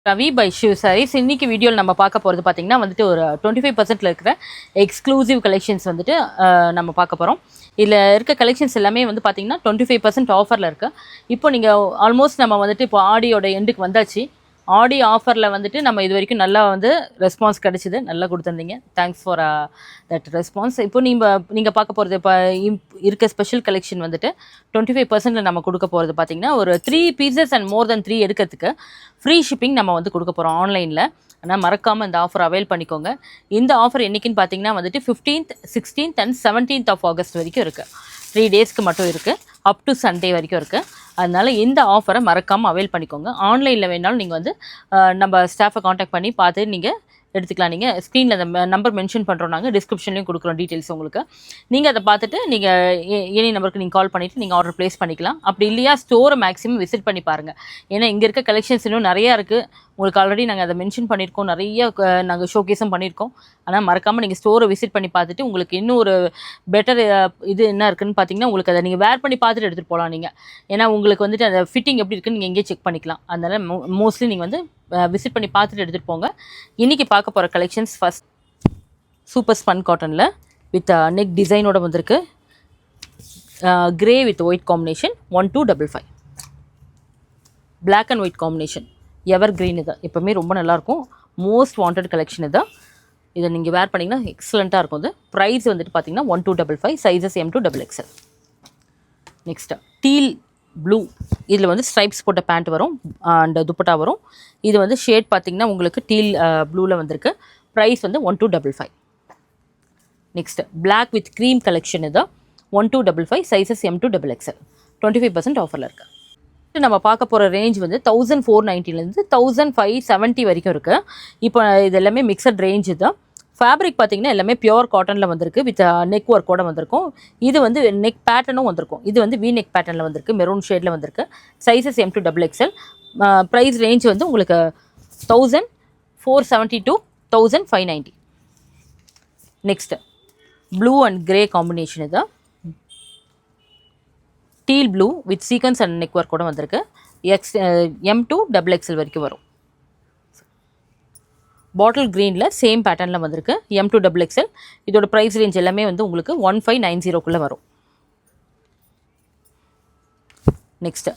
Ravi by Shiv saris இன்னைக்கு வீடியோவில் நம்ம பார்க்க போகிறது பார்த்தீங்கன்னா வந்துட்டு ஒரு 25% இருக்கிற எக்ஸ்க்ளூசிவ் கலெக்ஷன்ஸ் வந்துட்டு நம்ம பார்க்க போகிறோம். இதில் இருக்க கலெக்ஷன்ஸ் எல்லாமே வந்து பார்த்தீங்கன்னா 25% ஆஃபரில் இருக்குது. இப்போ நீங்கள் ஆல்மோஸ்ட் நம்ம வந்துட்டு இப்போ ஆடியோட எண்டுக்கு வந்தாச்சு. ஆடி ஆஃபரில் வந்துட்டு நம்ம இது வரைக்கும் நல்லா வந்து ரெஸ்பான்ஸ் கிடச்சிது, நல்லா கொடுத்துருந்தீங்க. Thanks for that response. இப்போ நீங்கள் பார்க்க போகிறது இப்போ இருக்க ஸ்பெஷல் கலெக்ஷன் வந்துட்டு 25% நம்ம கொடுக்க போகிறது பார்த்தீங்கன்னா ஒரு 3 பீசஸ் அண்ட் மோர் தென் 3 எடுக்கிறதுக்கு ஃப்ரீ ஷிப்பிங் நம்ம வந்து கொடுக்க போகிறோம் ஆன்லைனில். ஆனால் மறக்காமல் இந்த ஆஃபர் அவைல் பண்ணிக்கோங்க. இந்த ஆஃபர் என்றைக்குன்னு பார்த்தீங்கன்னா வந்துட்டு 15th 16th and 17th of August வரைக்கும் இருக்குது. 3 டேஸ்க்கு மட்டும் இருக்குது, அப் டு சண்டே வரைக்கும் இருக்குது. அதனால் இந்த ஆஃபரை மறக்காமல் அவைல் பண்ணிக்கோங்க. ஆன்லைனில் வேணாலும் நீங்கள் வந்து நம்ம ஸ்டாஃபை காண்டாக்ட் பண்ணி பார்த்து நீங்கள் எடுத்துக்கலாம். நீங்கள் ஸ்க்ரீனில் அந்த நம்பர் மென்ஷன் பண்ணுறோம், நாங்கள் டிஸ்கிரிப்ஷன்லையும் கொடுக்குறோம் டீட்டெயில்ஸ் உங்களுக்கு. நீங்கள் அதை பார்த்துட்டு நீங்கள் எனி நம்பருக்கு நீங்கள் கால் பண்ணிவிட்டு நீங்கள் ஆர்டர் ப்ளேஸ் பண்ணிக்கலாம். அப்படி இல்லையா ஸ்டோரை மேக்ஸிமம் விசிட் பண்ணி பாருங்கள். ஏன்னா இங்கே இருக்க கலெக்ஷன்ஸ் இன்னும் நிறையா இருக்குது. உங்களுக்கு ஆல்ரெடி நாங்கள் அதை மென்ஷன் பண்ணியிருக்கோம், நிறைய நாங்கள் ஷோகேஸும் பண்ணியிருக்கோம். ஆனால் மறக்காமல் நீங்கள் ஸ்டோரை விசிட் பண்ணி பார்த்துட்டு உங்களுக்கு இன்னும் ஒரு பெட்டர் இது என்ன இருக்குதுன்னு பார்த்தீங்கன்னா உங்களுக்கு அதை நீங்கள் வேர் பண்ணி பார்த்துட்டு எடுத்துகிட்டு போகலாம். நீங்கள் ஏன்னா உங்களுக்கு வந்துட்டு அந்த ஃபிட்டிங் எப்படி இருக்குன்னு நீங்கள் எங்கேயே செக் பண்ணிக்கலாம். அதனால் மோஸ்ட்லி நீங்கள் வந்து விசிட் பண்ணி பார்த்துட்டு எடுத்துகிட்டு போங்க. இன்றைக்கி பார்க்க போகிற கலெக்ஷன்ஸ் ஃபஸ்ட் சூப்பர் ஸ்பன் காட்டனில் வித் நெக் டிசைனோட வந்திருக்கு. Grey with white combination 1255. Black and white combination evergreen. இது எப்போவுமே ரொம்ப நல்லாயிருக்கும். மோஸ்ட் வாண்டட் கலெக்ஷன் இது. இதை நீங்கள் வேர் பண்ணிங்கன்னா எக்ஸலண்ட்டாக இருக்கும். இது ப்ரைஸ் வந்துட்டு பார்த்தீங்கன்னா 1255, sizes M to XXL. Next deal blue, இதில் வந்து ஸ்ட்ரைப்ஸ் போட்ட பேண்ட் வரும் அண்ட் துப்பட்டா வரும். இது வந்து ஷேட் பார்த்திங்கன்னா உங்களுக்கு டீல் ப்ளூவில் வந்திருக்கு. ப்ரைஸ் வந்து 1255. Next black with cream collection இது 1255, சைஸஸ் M to XXL. 25% ஆஃபரில் இருக்குது. நம்ம பார்க்க போகிற ரேஞ்ச் வந்து 1490லேருந்து 1570 வரைக்கும் இருக்குது. இப்போ இது எல்லாமே மிக்சட் ரேஞ்ச் தான். ஃபேப்ரிக் பார்த்திங்கன்னா எல்லாமே பியோர் காட்டனில் வந்திருக்கு வித் நெக் ஒர்க்கோடு வந்திருக்கும். இது வந்து நெக் பேட்டர்னும் வந்திருக்கும். இது வந்து வி நெக் பேட்டர்னில் வந்திருக்கு, மெரூன் ஷேடில் வந்திருக்கு. Sizes M to XXL. Price range வந்து உங்களுக்கு 1470 to 1590. Next blue and grey combination இது. Teal blue with sequins and neck work கூட வந்திருக்கு. M to XXL வரைக்கும் வரும். பாட்டில் க்ரீனில் சேம் பேட்டர்னில் வந்திருக்கு. M to XXL. இதோட ப்ரைஸ் ரேஞ்ச் எல்லாமே வந்து உங்களுக்கு 1590 வரும். நெக்ஸ்ட்டு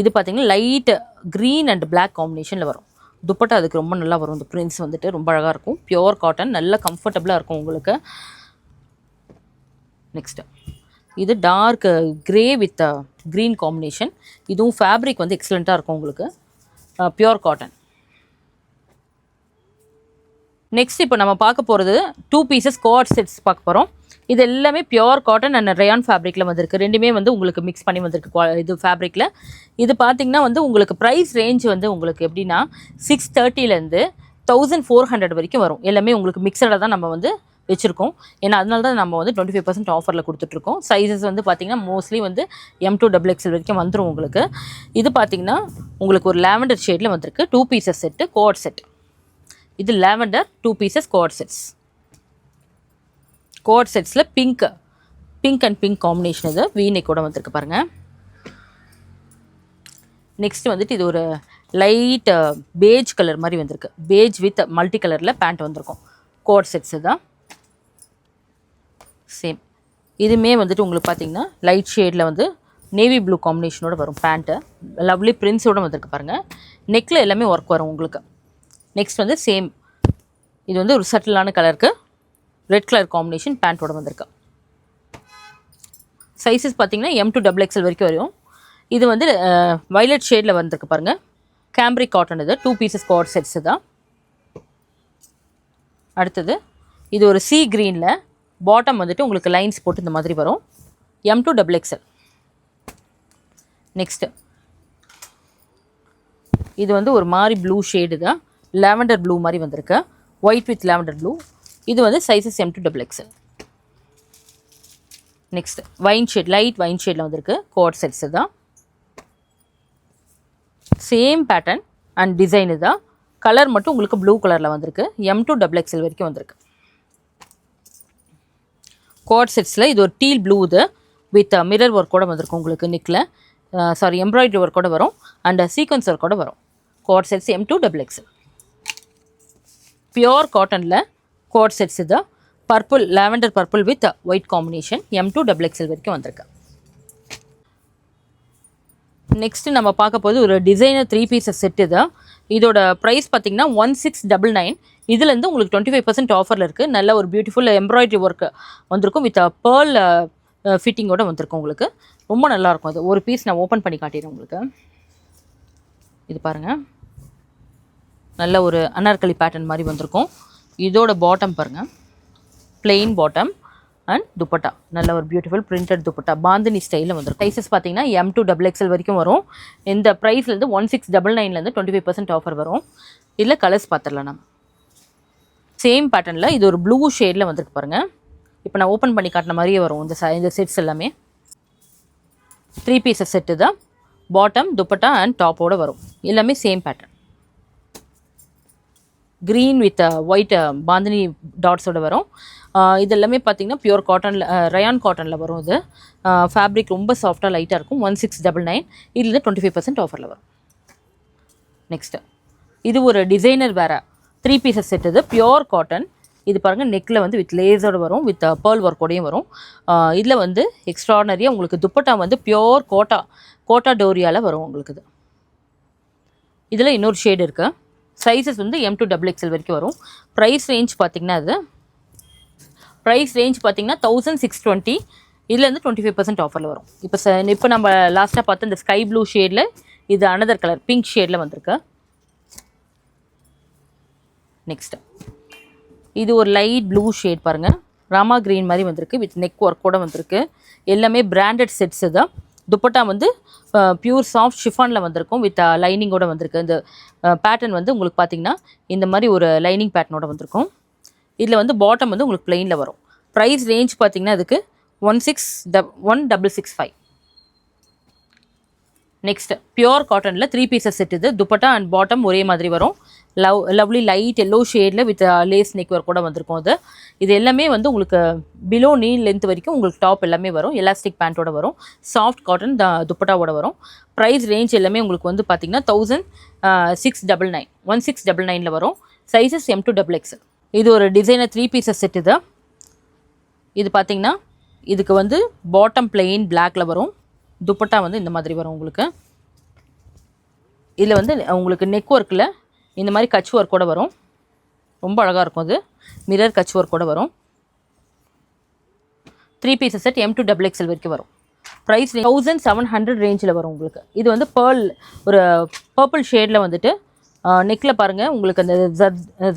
இது பார்த்திங்கன்னா லைட் க்ரீன் அண்ட் பிளாக் காம்பினேஷனில் வரும். துப்பட்டா அதுக்கு ரொம்ப நல்லா வரும். இந்த பிரிண்ட்ஸ் வந்துட்டு ரொம்ப அழகாக இருக்கும். பியோர் காட்டன், நல்ல கம்ஃபர்டபுளாக இருக்கும் உங்களுக்கு. நெக்ஸ்ட்டு இது dark grey with green combination. இதுவும் ஃபேப்ரிக் வந்து எக்ஸலண்ட்டாக இருக்கும் உங்களுக்கு. Pure cotton. நெக்ஸ்ட் இப்போ நம்ம பார்க்க போகிறது 2 பீசஸ் கோட் செட்ஸ் பார்க்க போகிறோம். இது எல்லாமே பியோர் காட்டன் அண்ட் ரயான் ஃபேப்ரிக்கில் வந்திருக்கு. ரெண்டுமே வந்து உங்களுக்கு மிக்ஸ் பண்ணி வந்திருக்கு இது ஃபேப்ரிக்கில். இது பார்த்திங்கன்னா வந்து உங்களுக்கு ப்ரைஸ் ரேஞ்ச் வந்து உங்களுக்கு எப்படின்னா 630லேருந்து 1400 வரைக்கும் வரும். எல்லாமே உங்களுக்கு மிக்சடாக தான் நம்ம வந்து வச்சுருக்கோம். ஏன்னா அதனால தான் நம்ம வந்து 25% ஆஃபரில் கொடுத்துட்ருக்கோம். சைஸஸ் வந்து பார்த்திங்கன்னா மோஸ்ட்லி வந்து M to XXL வரைக்கும் வந்துடும் உங்களுக்கு. இது பார்த்திங்கன்னா உங்களுக்கு ஒரு லாவெண்டர் ஷேடில் வந்திருக்கு. 2 பீசஸ் செட்டு கோட் செட். இது lavender 2 pieces coord sets. Coord செட்ஸில் பிங்க் அண்ட் பிங்க் காம்பினேஷன். இது வீநெக்கோட வந்திருக்கு பாருங்கள். நெக்ஸ்ட் வந்துட்டு இது ஒரு லைட் பேஜ் கலர் மாதிரி வந்திருக்கு. பேஜ் வித் மல்டி கலரில் பேண்ட் வந்திருக்கும். கோட் செட்ஸு தான் சேம். இதுவுமே வந்துட்டு உங்களுக்கு பார்த்திங்கன்னா லைட் ஷேடில் வந்து நேவி ப்ளூ காம்பினேஷனோட வரும் பேண்ட்டு. லவ்லி பிரிண்ட்ஸோடு வந்திருக்கு பாருங்கள். நெக்கில் எல்லாமே ஒர்க் வரும் உங்களுக்கு. நெக்ஸ்ட் வந்து சேம், இது வந்து ஒரு சட்டிலான கலருக்கு ரெட் கலர் காம்பினேஷன் பேண்ட்டோட வந்திருக்கு. சைஸஸ் பார்த்திங்கன்னா M to XXL வரைக்கும் வரும். இது வந்து வயலட் ஷேடில் வந்திருக்கு பாருங்கள். Cambric cotton. இது 2 பீசஸ் கோட் செட்ஸு தான். அடுத்தது இது ஒரு சி க்ரீனில் பாட்டம் வந்துட்டு உங்களுக்கு லைன்ஸ் போட்டு இந்த மாதிரி வரும். M to XXL. நெக்ஸ்ட்டு இது வந்து ஒரு மாதிரி ப்ளூ ஷேடு தான். லாவெண்டர் ப்ளூ மாதிரி வந்திருக்கு. White with lavender blue. இது வந்து sizes M to XXL. Next wine shade, light wine ஷேடில் வந்திருக்கு. கோட் செட்ஸு தான். சேம் பேட்டர்ன் அண்ட் டிசைனு தான். கலர் மட்டும் உங்களுக்கு ப்ளூ கலரில் வந்திருக்கு. M to XXL வரைக்கும் வந்திருக்கு. கோட் செட்ஸில் இது ஒரு டீல் ப்ளூ இது வித் மிரர் ஒர்க்கோடு வந்திருக்கும் உங்களுக்கு. நெக்கில் எம்ப்ராய்டரி ஒர்க்கோடு வரும் அண்ட் சீக்வன்ஸ் ஒர்க்கோடு வரும். Code sets M2 XXL. Pure காட்டனில் கோட் செட்ஸ் இது purple lavender purple with white combination M2 XXL வரைக்கும் வந்திருக்கு. நெக்ஸ்ட்டு நம்ம பார்க்க போது ஒரு டிசைனர் 3 பீசஸ் செட் இது. இதோட ப்ரைஸ் பார்த்தீங்கன்னா 1699. இதுலேருந்து உங்களுக்கு 25% ஆஃபரில் இருக்குது. நல்ல ஒரு பியூட்டிஃபுல் எம்ப்ராய்டரி ஒர்க் வந்திருக்கும் வித் பேர்ல் ஃபிட்டிங்கோடு வந்திருக்கும். உங்களுக்கு ரொம்ப நல்லாயிருக்கும். அது ஒரு பீஸ் நான் ஓப்பன் பண்ணி காட்டிடுறேன் உங்களுக்கு. இது பாருங்கள், நல்ல ஒரு அனார்கலி பேட்டர்ன் மாதிரி வந்திருக்கும். இதோட பாட்டம் பாருங்கள், பிளெயின் பாட்டம் அண்ட் துப்பட்டா, நல்ல ஒரு பியூட்டிஃபுல் பிரிண்டட் துப்பட்டா பாந்தினி ஸ்டைலில் வந்துடும். சைஸஸ் பார்த்தீங்கன்னா M2 XXL வரைக்கும் வரும். இந்த ப்ரைஸ்லேருந்து 1699 25% ஆஃபர் வரும். இதில் கலர்ஸ் பார்த்துடலாம். நம்ம சேம் பேட்டர்னில் இது ஒரு ப்ளூ ஷேடில் வந்துருக்கு பாருங்கள். இப்போ நான் ஓப்பன் பண்ணி காட்டின மாதிரியே வரும் இந்த செட்ஸ் எல்லாமே. 3 பீசஸ் செட்டு தான். பாட்டம் துப்பட்டா அண்ட் டாப்போடு வரும். எல்லாமே same pattern. Green with white bandhani டாட்ஸோடு வரும். இது எல்லாமே பார்த்தீங்கன்னா பியூர் காட்டனில் ரயான் காட்டனில் வரும். இது ஃபேப்ரிக் ரொம்ப சாஃப்டாக லைட்டாக இருக்கும். 1699. இதில் 25% ஆஃபரில் வரும். நெக்ஸ்ட்டு இது ஒரு டிசைனர் வேறு 3 பீசஸ் செட். இது பியோர் காட்டன். இது பாருங்கள், நெக்கில் வந்து வித் லேஸோடு வரும், வித் பேர்ல் ஒர்க்கோடையும் வரும். இதில் வந்து எக்ஸ்ட்ரானரியாக உங்களுக்கு துப்பட்டா வந்து பியோர் கோட்டா டோரியாவில் வரும் உங்களுக்கு. இது இதில் இன்னொரு ஷேடு இருக்குது. சைஸஸ் வந்து M2 XXL வரைக்கும் வரும். ப்ரைஸ் ரேஞ்ச் பார்த்திங்கன்னா 1620. இதுலேருந்து 25% ஆஃபரில் வரும். இப்போ நம்ம லாஸ்ட்டாக பார்த்து இந்த ஸ்கை ப்ளூ ஷேடில் இது அனதர் கலர் பிங்க் ஷேடில் வந்திருக்கு. நெக்ஸ்ட்டு இது ஒரு லைட் ப்ளூ ஷேட் பாருங்கள், ராமா க்ரீன் மாதிரி வந்திருக்கு வித் நெக் ஒர்க்கோடு வந்திருக்கு. எல்லாமே பிராண்டட் செட்ஸு தான். துப்பட்டா வந்து பியூர் சாஃப்ட் ஷிஃபானில் வந்திருக்கும் வித் லைனிங்கோடு வந்திருக்கு. இந்த பேட்டர்ன் வந்து உங்களுக்கு பார்த்திங்கன்னா இந்த மாதிரி ஒரு லைனிங் பேட்டர்னோட வந்திருக்கும். இதில் வந்து பாட்டம் வந்து உங்களுக்கு பிளெயினில் வரும். ப்ரைஸ் ரேஞ்ச் பார்த்திங்கன்னா அதுக்கு 1665. நெக்ஸ்ட் பியோர் காட்டனில் 3 பீசஸ் செட். இது துப்பட்டா அண்ட் பாட்டம் ஒரே மாதிரி வரும். லவ்லி லைட் எல்லோ ஷேடில் வித் லேஸ் நெக் ஒர்க் கூட வந்திருக்கும். இது எல்லாமே வந்து உங்களுக்கு பிலோ நீ லென்த் வரைக்கும் உங்களுக்கு டாப் எல்லாமே வரும். எலாஸ்டிக் பேண்ட்டோட வரும். சாஃப்ட் காட்டன் துப்பட்டாவோட வரும். ப்ரைஸ் ரேஞ்ச் எல்லாமே உங்களுக்கு வந்து பார்த்திங்கன்னா 1699 1699 வரும். Sizes M2 XXL. இது ஒரு டிசைனர் 3 பீசஸ் செட். இது பார்த்திங்கன்னா இதுக்கு வந்து பாட்டம் பிளெயின் பிளாக்ல வரும். துப்பட்டா வந்து இந்த மாதிரி வரும் உங்களுக்கு. இதில் வந்து உங்களுக்கு நெக் ஒர்க்கில் இந்த மாதிரி கச் ஒர்க்கோடு வரும். ரொம்ப அழகாக இருக்கும். அது மிரர் கச் ஒர்க்கோடு வரும். 3 பீசஸ் செட் M2 XXL வரைக்கும் வரும். ப்ரைஸ் 1700 ரேஞ்சில் வரும் உங்களுக்கு. இது வந்து ஒரு பர்பிள் ஷேடில் வந்துட்டு நெக்கில் பாருங்கள் உங்களுக்கு அந்த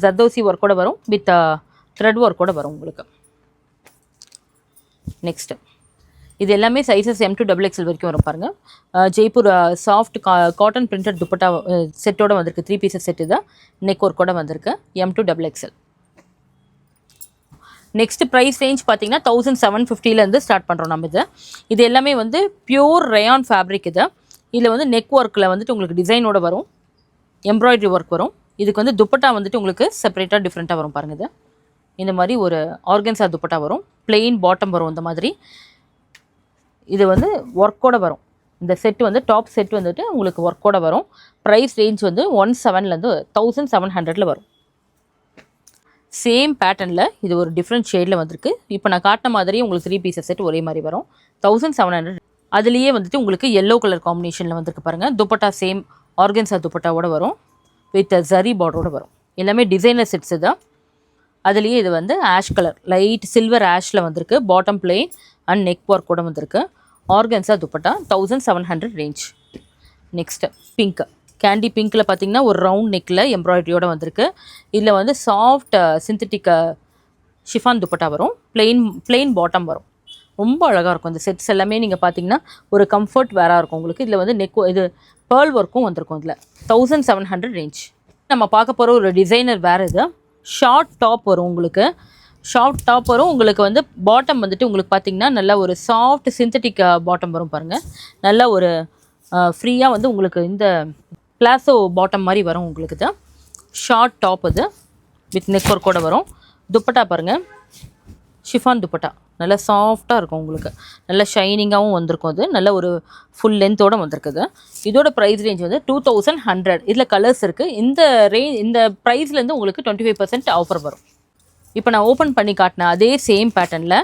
ஜர்தோசி ஒர்க்கோடு வரும் வித் த்ரெட் ஒர்க்கோடு வரும் உங்களுக்கு. நெக்ஸ்ட்டு இது எல்லாமே சைஸஸ் M2 XXL வரைக்கும் வரும் பாருங்கள். Jaipur soft cotton printed dupatta செட்டோட வந்திருக்கு. 3 பீசஸ் செட்டு தான். நெக் ஒர்க்கோட வந்திருக்கு. M2 XXL. Next price range பார்த்தீங்கன்னா 1750 ஸ்டார்ட் பண்ணுறோம் நம்ம. இது எல்லாமே வந்து பியூர் ரயான் ஃபேப்ரிக். இதில் வந்து நெக் ஒர்க்கில் வந்துட்டு உங்களுக்கு டிசைனோட வரும், எம்ப்ராய்டரி ஒர்க் வரும். இதுக்கு வந்து துப்பட்டா வந்துட்டு உங்களுக்கு செப்பரேட்டாக டிஃப்ரெண்ட்டாக வரும் பாருங்கள். இந்த மாதிரி ஒரு ஆர்கன்ஸா துப்பட்டா வரும். பிளெயின் பாட்டம் வரும். இந்த மாதிரி இது வந்து ஒர்க்கோட வரும். இந்த செட் வந்து டாப் செட் வந்துட்டு உங்களுக்கு ஒர்க்கோட வரும். ப்ரைஸ் ரேஞ்ச் வந்து 1700 வரும். சேம் பேட்டர்னில் இது ஒரு டிஃப்ரெண்ட் ஷேடில் வந்திருக்கு. இப்போ நான் காட்டின மாதிரி உங்களுக்கு 3 பீசஸ் செட் ஒரே மாதிரி வரும். 1700. அதுலேயே வந்துட்டு உங்களுக்கு எல்லோ கலர் காம்பினேஷனில் வந்திருக்கு பாருங்கள். துப்பட்டா சேம் ஆர்கன்ஸா துப்பட்டாவோட வரும் வித் ஜரி பார்டரோட வரும். எல்லாமே டிசைனர் செட்ஸு தான். அதுலேயே இது வந்து ஆஷ் கலர் லைட் சில்வர் ஆஷில் வந்திருக்கு. Bottom plain and neck work கூட வந்திருக்கு. Organza dupatta 1700 range. Next pink candy பிங்க்கில் பார்த்தீங்கன்னா ஒரு ரவுண்ட் நெக்கில் எம்ப்ராய்டரியோடு வந்திருக்கு. இதில் வந்து சாஃப்ட் சிந்தட்டிக் ஷிஃபான் துப்பட்டா வரும். பிளெயின் பாட்டம் வரும். ரொம்ப அழகாக இருக்கும். இந்த செட்ஸ் எல்லாமே நீங்கள் பார்த்தீங்கன்னா ஒரு கம்ஃபர்ட் வேறாக இருக்கும் உங்களுக்கு. இதில் வந்து இது பேர்ல் ஒர்க்கும் வந்திருக்கும். இதில் 1700 ரேஞ்ச். நம்ம பார்க்க போகிற ஒரு டிசைனர் வேறு. இது ஷார்ட் டாப் வரும் உங்களுக்கு. ஷார்ட் டாப் வரும் உங்களுக்கு. வந்து பாட்டம் வந்துட்டு உங்களுக்கு பார்த்தீங்கன்னா நல்லா ஒரு சாஃப்ட் சிந்தட்டிக் பாட்டம் வரும் பாருங்கள். நல்லா ஒரு ஃப்ரீயாக வந்து உங்களுக்கு இந்த பிளாசோ பாட்டம் மாதிரி வரும் உங்களுக்கு. தான் ஷார்ட் டாப் இது வித் நெக் ஒர்க்கோட வரும். துப்பட்டா பாருங்கள் ஷிஃபான் துப்பட்டா நல்லா சாஃப்டாக இருக்கும் உங்களுக்கு, நல்லா ஷைனிங்காகவும் வந்திருக்கும். அது நல்ல ஒரு ஃபுல் லென்த்தோடு வந்திருக்குது. இதோட ப்ரைஸ் ரேஞ்ச் வந்து 2100. இதில் கலர்ஸ் இருக்குது. இந்த ப்ரைஸ்லேருந்து உங்களுக்கு 25% ஆஃபர் வரும். இப்போ நான் ஓப்பன் பண்ணி காட்டினேன் அதே சேம் பேட்டர்னில்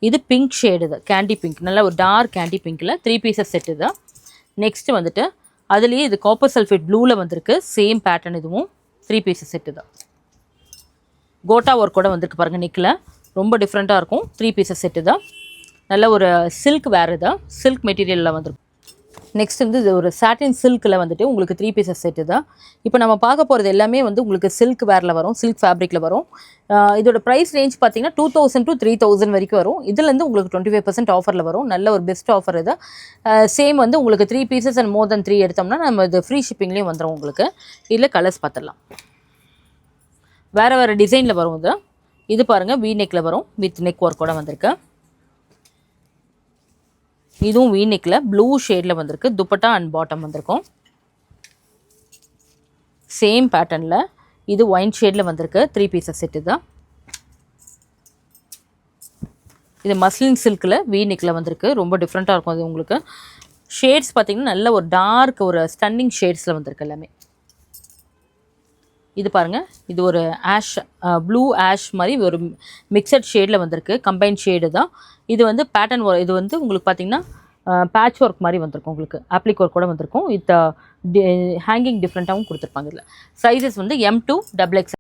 இது பிங்க் ஷேடு, இது கேண்டி பிங்க், நல்ல ஒரு டார்க் கேண்டி பிங்க்கில் 3 பீசஸ் செட் இது. நெக்ஸ்ட்டு வந்துட்டு அதுலேயே இது காப்பர் சல்ஃபேட் ப்ளூவில் வந்திருக்கு, சேம் பேட்டர்ன். இதுவும் 3 பீசஸ் செட்டு தான். கோட்டா ஒர்க் கூட வந்திருக்கு பாருங்கள் நெக்கில், ரொம்ப டிஃப்ரெண்ட்டாக இருக்கும். 3 பீசஸ் செட்டு தான். நல்ல ஒரு சில்க் வேறு தான், சில்க் மெட்டீரியலில் வந்துருக்கும். நெக்ஸ்ட் வந்து இது ஒரு சாட்டின் சில்கில் வந்துட்டு உங்களுக்கு 3 பீசஸ் செட்டு தான். இப்போ நம்ம பார்க்க போகிறது எல்லாமே வந்து உங்களுக்கு சில்க் வேரில் வரும், சில்க் ஃபேப்ரிக்கில் வரும். இதோட ப்ரைஸ் ரேஞ்ச் பார்த்தீங்கன்னா 2000 to 3000 வரைக்கும் வரும். இதுலேருந்து உங்களுக்கு 25% ஆஃபரில் வரும். நல்ல ஒரு பெஸ்ட் ஆஃபர் இது. சேம் வந்து உங்களுக்கு 3 பீசஸ் அண்ட் மோர் தென் 3 எடுத்தோம்னா நம்ம இது ஃப்ரீ ஷிப்பிங்லேயும் வந்துடும் உங்களுக்கு. இதில் கலர்ஸ் பார்த்துடலாம். வேறு வேறு டிசைனில் வரும் இது. இது பாருங்கள் வீ நெக்கில் வரும், வித் நெக் ஒர்க்கோட வந்திருக்கு. இதுவும் வீ நெக்கில் ப்ளூ ஷேடில் வந்திருக்கு, துப்பட்டா அண்ட் பாட்டம் வந்திருக்கும். சேம் பேட்டர்னில் இது ஒயின் ஷேடில் வந்திருக்கு, 3 பீசஸ் செட்டு தான். இது மஸ்லின் சில்கில் வீ நெக்கில் வந்திருக்கு, ரொம்ப டிஃப்ரெண்ட்டாக இருக்கும். அது உங்களுக்கு ஷேட்ஸ் பார்த்திங்கன்னா நல்ல ஒரு டார்க் ஒரு ஸ்டன்னிங் ஷேட்ஸில் வந்திருக்கு எல்லாமே. இது பாருங்கள், இது ஒரு ஆஷ் ப்ளூ ஆஷ் மாதிரி ஒரு மிக்சட் ஷேடில் வந்திருக்கு, கம்பைன் ஷேடு தான். இது வந்து பேட்டர்ன் இது வந்து உங்களுக்கு பார்த்திங்கன்னா பேட்ச் ஒர்க் மாதிரி வந்திருக்கும், உங்களுக்கு ஆப்ளிக் ஒர்க் கூட வந்திருக்கும். வித் ஹேங்கிங் டிஃப்ரெண்ட்டாகவும் கொடுத்துருப்பாங்க. இதில் சைஸஸ் வந்து M to XXL.